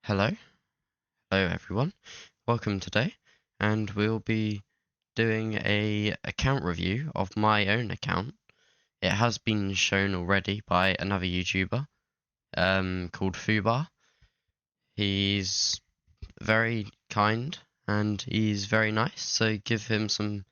Hello, hello everyone. Welcome today, and we'll be doing a account review of my own account. It has been shown already by another YouTuber called FUBAR. He's very kind and he's very nice, so give him some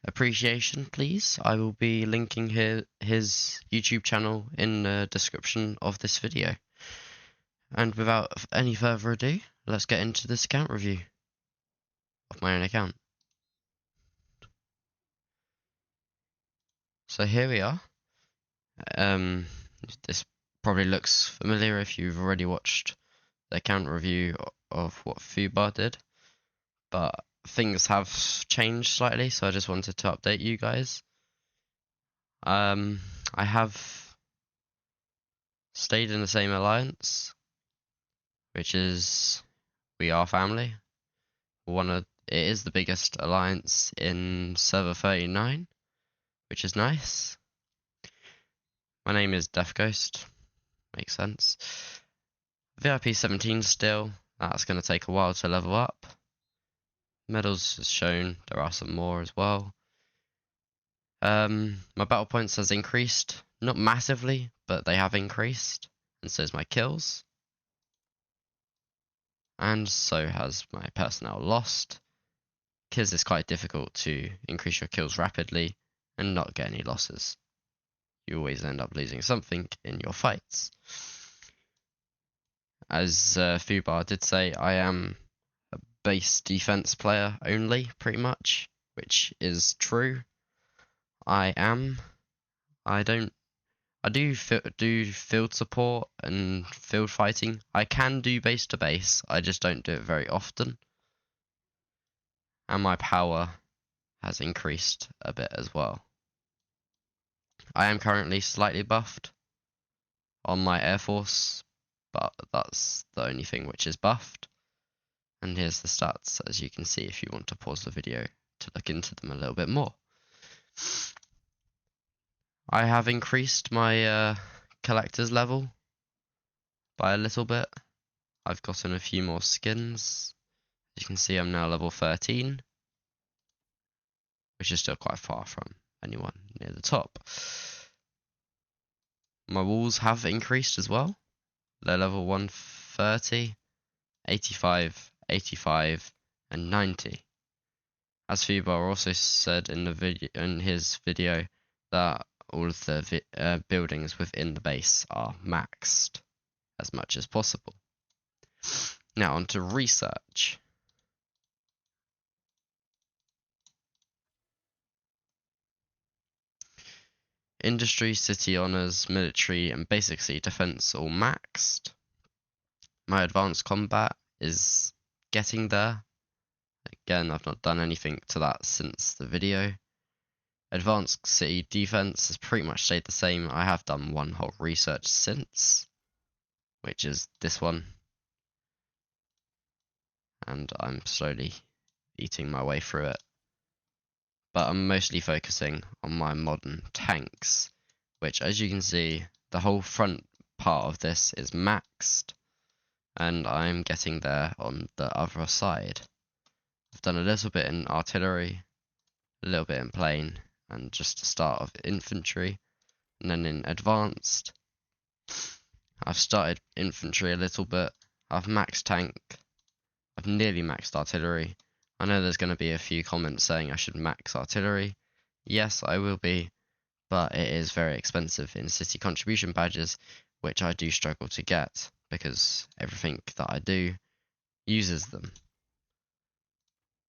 appreciation, please. I will be linking his YouTube channel in the description of this video. And without any further ado, let's get into this account review of my own account. So here we are. This probably looks familiar if you've already watched the account review of what FUBAR did, but things have changed slightly, so I just wanted to update you guys. I have stayed in the same alliance, which is We Are Family. It is the biggest alliance in server 39, which is nice. My name is Death Ghost. Makes sense. VIP 17 still. That's going to take a while to level up. Medals is shown. There are some more as well. My battle points has increased. Not massively, but they have increased. And so has my kills. And so has my personnel lost. Because it's quite difficult to increase your kills rapidly and not get any losses. You always end up losing something in your fights. As FUBAR did say, I am a base defense player only, pretty much, which is true. I do field support and field fighting. I can do base to base, I just don't do it very often. And my power has increased a bit as well. I am currently slightly buffed on my Air Force, but that's the only thing which is buffed. And here's the stats, as you can see if you want to pause the video to look into them a little bit more. I have increased my collector's level by a little bit. I've gotten a few more skins. As you can see, I'm now level 13, which is still quite far from anyone near the top. My walls have increased as well. They're level 130, 85, 85, and 90. As FUBAR also said in his video that all of the buildings within the base are maxed as much as possible. Now on to research. Industry, city honors, military, and basically defense all maxed. My advanced combat is getting there. Again, I've not done anything to that since the video. Advanced city defense has pretty much stayed the same. I have done one whole research since, which is this one. And I'm slowly eating my way through it. But I'm mostly focusing on my modern tanks, which, as you can see, the whole front part of this is maxed, and I'm getting there on the other side. I've done a little bit in artillery, a little bit in plane, and just the start of infantry, and then in advanced, I've started infantry a little bit, I've maxed tank, I've nearly maxed artillery. I know there's going to be a few comments saying I should max artillery. Yes, I will be, but it is very expensive in city contribution badges, which I do struggle to get because everything that I do uses them.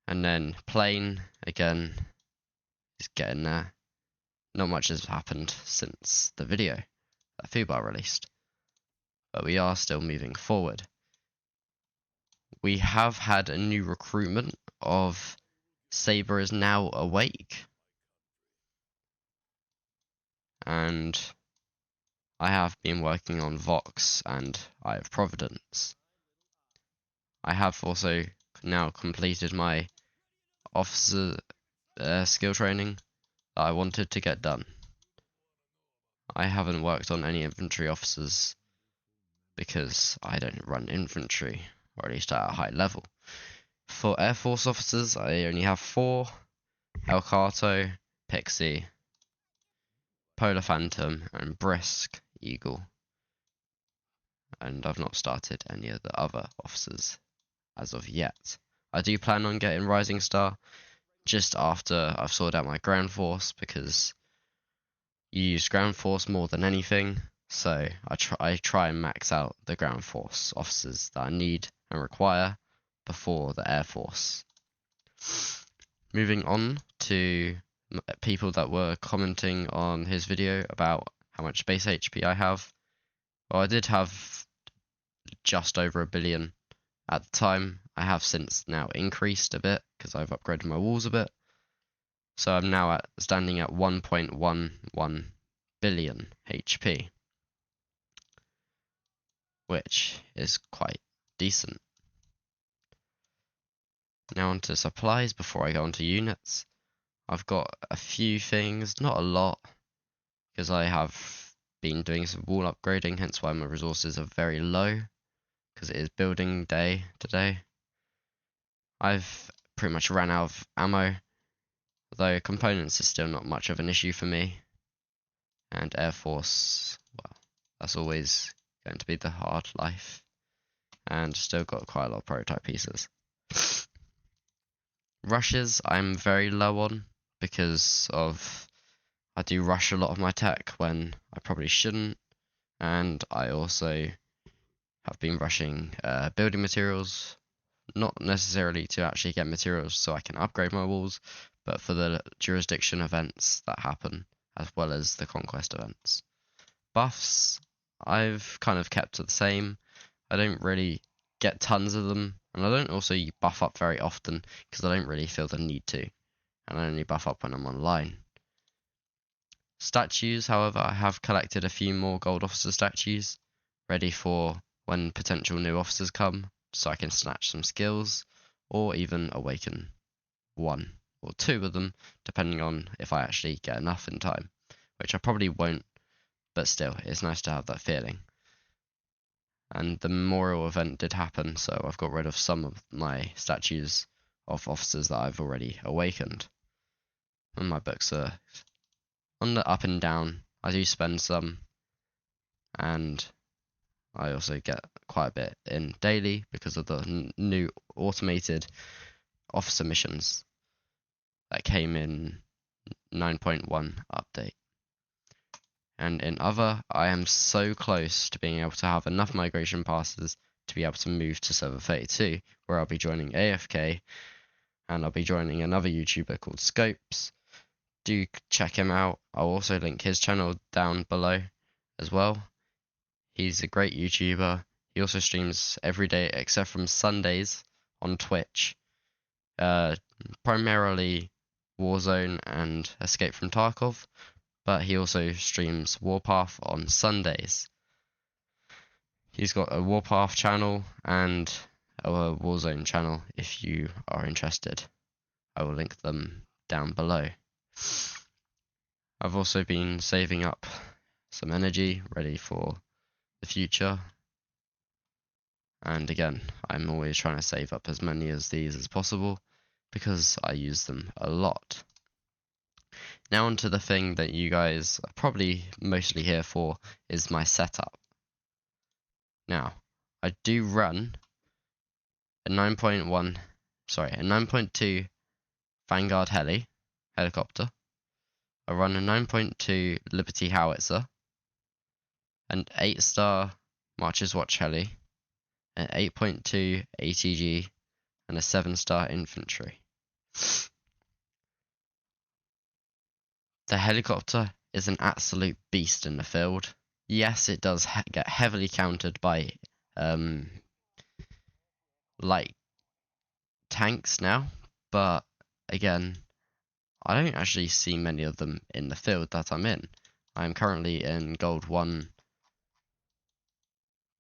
And then plane, again, is getting there. Not much has happened since the video that FUBAR released, but we are still moving forward. We have had a new recruitment of Saber is now awake, and I have been working on Vox and Eye of Providence. I have also now completed my officer skill training that I wanted to get done. I haven't worked on any infantry officers because I don't run infantry, or at least at a high level. For Air Force officers, I only have 4: El Cato, Pixie, Polar Phantom, and Brisk Eagle. And I've not started any of the other officers as of yet. I do plan on getting Rising Star just after I've sorted out my ground force, because you use ground force more than anything, so I try and max out the ground force officers that I need and require before the Air Force. Moving on to people that were commenting on his video about how much base HP I have. Well, I did have just over 1 billion at the time. I have since now increased a bit because I've upgraded my walls a bit. So I'm now standing at 1.11 billion HP, which is quite decent. Now onto supplies before I go onto units. I've got a few things, not a lot, because I have been doing some wall upgrading, hence why my resources are very low, because it is building day today. I've pretty much ran out of ammo, though components is still not much of an issue for me. And Air Force, well, that's always going to be the hard life. And still got quite a lot of prototype pieces. Rushes I'm very low on, because of I do rush a lot of my tech when I probably shouldn't, and I also have been rushing building materials, not necessarily to actually get materials so I can upgrade my walls, but for the jurisdiction events that happen, as well as the conquest events. Buffs I've kind of kept to the same. I don't really get tons of them, and I don't also buff up very often because I don't really feel the need to, and I only buff up when I'm online. Statues, however, I have collected a few more gold officer statues, ready for when potential new officers come, so I can snatch some skills, or even awaken 1 or 2 of them, depending on if I actually get enough in time, which I probably won't, but still, it's nice to have that feeling. And the memorial event did happen, so I've got rid of some of my statues of officers that I've already awakened. And my books are on the up and down. I do spend some, and I also get quite a bit in daily because of the new automated officer missions that came in 9.1 update. And in other, I am so close to being able to have enough migration passes to be able to move to server 32, where I'll be joining AFK, and I'll be joining another YouTuber called Scopes. Do check him out. I'll also link his channel down below as well. He's a great YouTuber. He also streams every day except from Sundays on Twitch. Primarily Warzone and Escape from Tarkov, but he also streams Warpath on Sundays. He's got a Warpath channel and a Warzone channel if you are interested. I will link them down below. I've also been saving up some energy ready for the future. And again, I'm always trying to save up as many of these as possible because I use them a lot. Now onto the thing that you guys are probably mostly here for, is my setup. Now, I do run a 9.2 Vanguard helicopter. I run a 9.2 Liberty howitzer, an 8-star Marchers Watch heli, an 8.2 ATG, and a 7-star infantry. The helicopter is an absolute beast in the field. Yes, it does get heavily countered by light tanks now, but again, I don't actually see many of them in the field that I'm in. I'm currently in Gold 1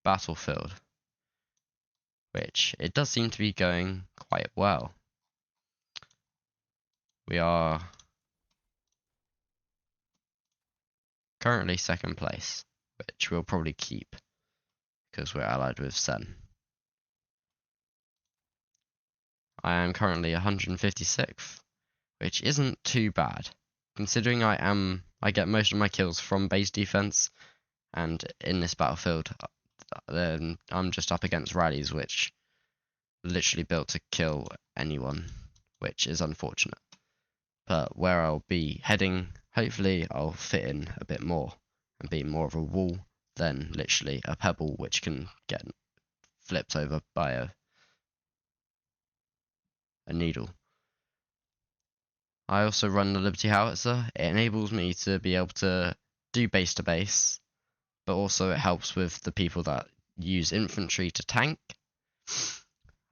battlefield, which it does seem to be going quite well. We are currently 2nd place, which we'll probably keep, because we're allied with Sen. I am currently 156th, which isn't too bad, considering I get most of my kills from base defense, and in this battlefield, then I'm just up against rallies, which literally built to kill anyone, which is unfortunate. But where I'll be heading, hopefully I'll fit in a bit more and be more of a wall than literally a pebble which can get flipped over by a needle. I also run the Liberty Howitzer. It enables me to be able to do base to base, but also it helps with the people that use infantry to tank.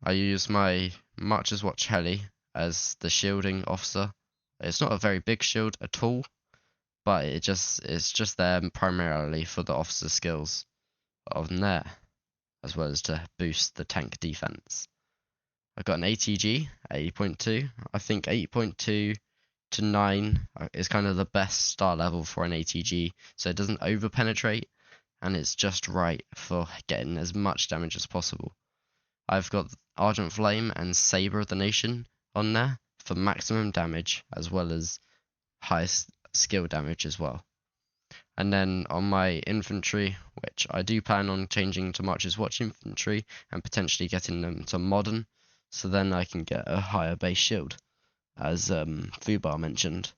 I use my Marcher's Watch heli as the shielding officer. It's not a very big shield at all, but it's just there primarily for the officer skills on there, as well as to boost the tank defense. I've got an ATG, 8.2. I think 8.2 to 9 is kind of the best start level for an ATG, so it doesn't over penetrate, and it's just right for getting as much damage as possible. I've got Argent Flame and Saber of the Nation on there for maximum damage, as well as highest skill damage as well. And then on my infantry, which I do plan on changing to Marcher's Watch infantry and potentially getting them to modern, so then I can get a higher base shield, as FUBAR mentioned.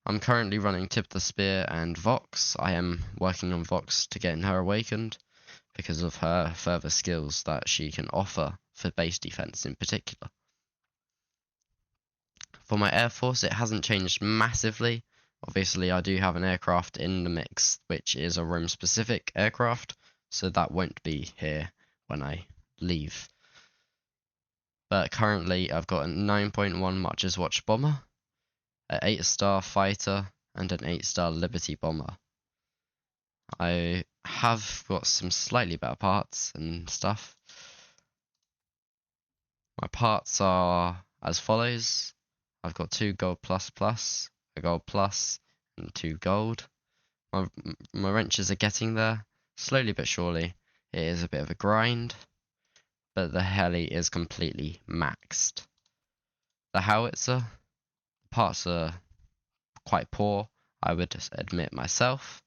I'm currently running Tip the Spear and Vox. I am working on Vox to getting her awakened because of her further skills that she can offer for base defense in particular. For my Air Force, it hasn't changed massively. Obviously, I do have an aircraft in the mix, which is a room-specific aircraft, so that won't be here when I leave. But currently, I've got a 9.1 Marcher's Watch bomber, an 8-star fighter, and an 8-star Liberty bomber. I have got some slightly better parts and stuff. My parts are as follows. I've got 2 gold plus, a gold plus, and 2 gold. My wrenches are getting there, slowly but surely. It is a bit of a grind, but the heli is completely maxed. The howitzer, parts are quite poor, I would admit myself,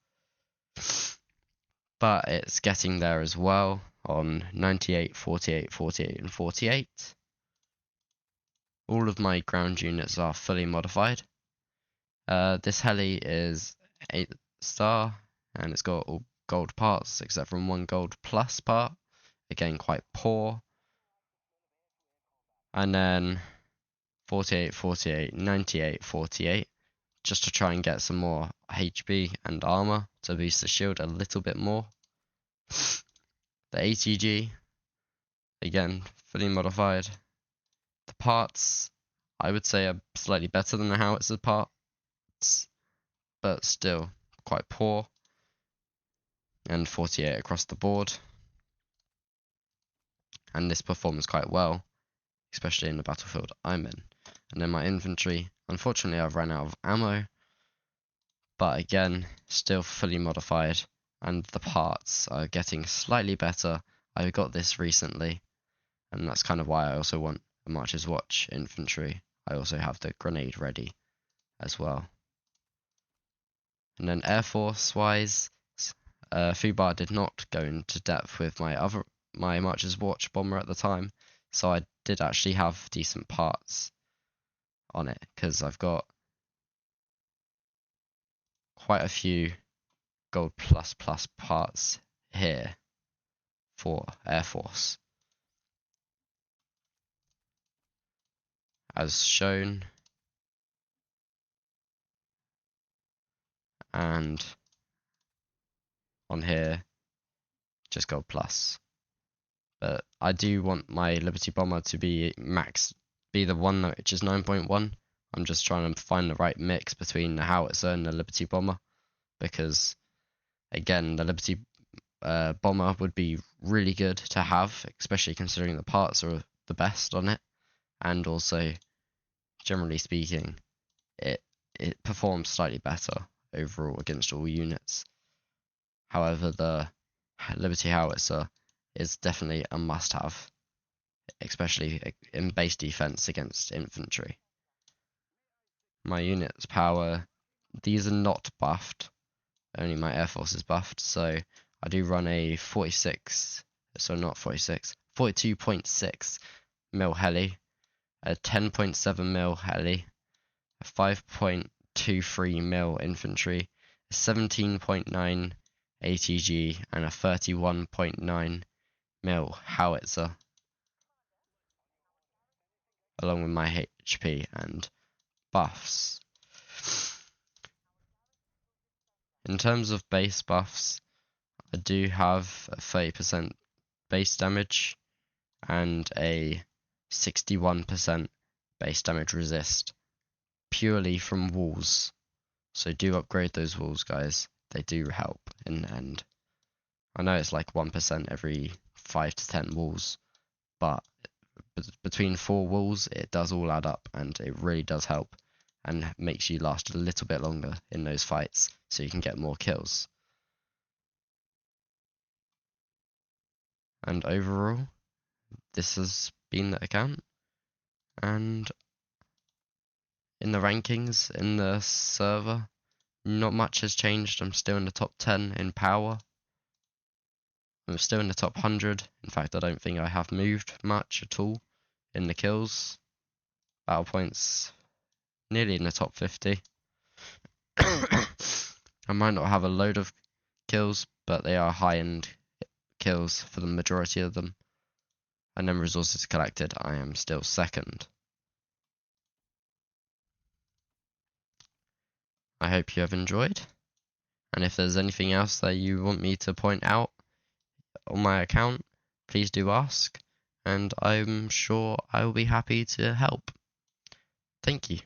but it's getting there as well on 98, 48, 48, and 48. All of my ground units are fully modified. This heli is 8-star, and it's got all gold parts except from 1 gold plus part. Again, quite poor. And then 48, 48, 98, 48, just to try and get some more HP and armor to boost the shield a little bit more. The ATG, again, fully modified. The parts, I would say, are slightly better than the howitzer parts, but still quite poor. And 48 across the board. And this performs quite well, especially in the battlefield I'm in. And then my infantry, unfortunately I've run out of ammo, but again, still fully modified, and the parts are getting slightly better. I got this recently, and that's kind of why I also want a Marcher's Watch infantry. I also have the grenade ready as well. And then Air Force wise, FUBAR did not go into depth with my Marcher's Watch bomber at the time, so I did actually have decent parts on it, because I've got quite a few gold plus parts here for Air Force, as shown, and on here just gold plus. But I do want my Liberty bomber to be the one which is 9.1. I'm just trying to find the right mix between the howitzer and the Liberty bomber, because again, the Liberty bomber would be really good to have, especially considering the parts are the best on it, and also, generally speaking, it performs slightly better overall against all units. However, the Liberty Howitzer is definitely a must-have, especially in base defense against infantry. My unit's power, these are not buffed, only my Air Force is buffed, so I do run a 42.6 mil heli, a 10.7 mil heli, a 5.23 mil infantry, a 17.9 ATG, and a 31.9 mil howitzer, along with my HP and buffs. In terms of base buffs, I do have a 30% base damage and a 61% base damage resist, purely from walls. So do upgrade those walls, guys. They do help in the end. I know it's like 1% every 5 to 10 walls, but between 4 walls, it does all add up, and it really does help, and makes you last a little bit longer in those fights, so you can get more kills. And overall, this has been the account, and in the rankings, in the server, not much has changed. I'm still in the top 10 in power. I'm still in the top 100. In fact, I don't think I have moved much at all in the kills. Battle points, nearly in the top 50. I might not have a load of kills, but they are high-end kills for the majority of them. And then resources collected, I am still second. I hope you have enjoyed. And if there's anything else that you want me to point out on my account, please do ask, and I'm sure I will be happy to help. Thank you.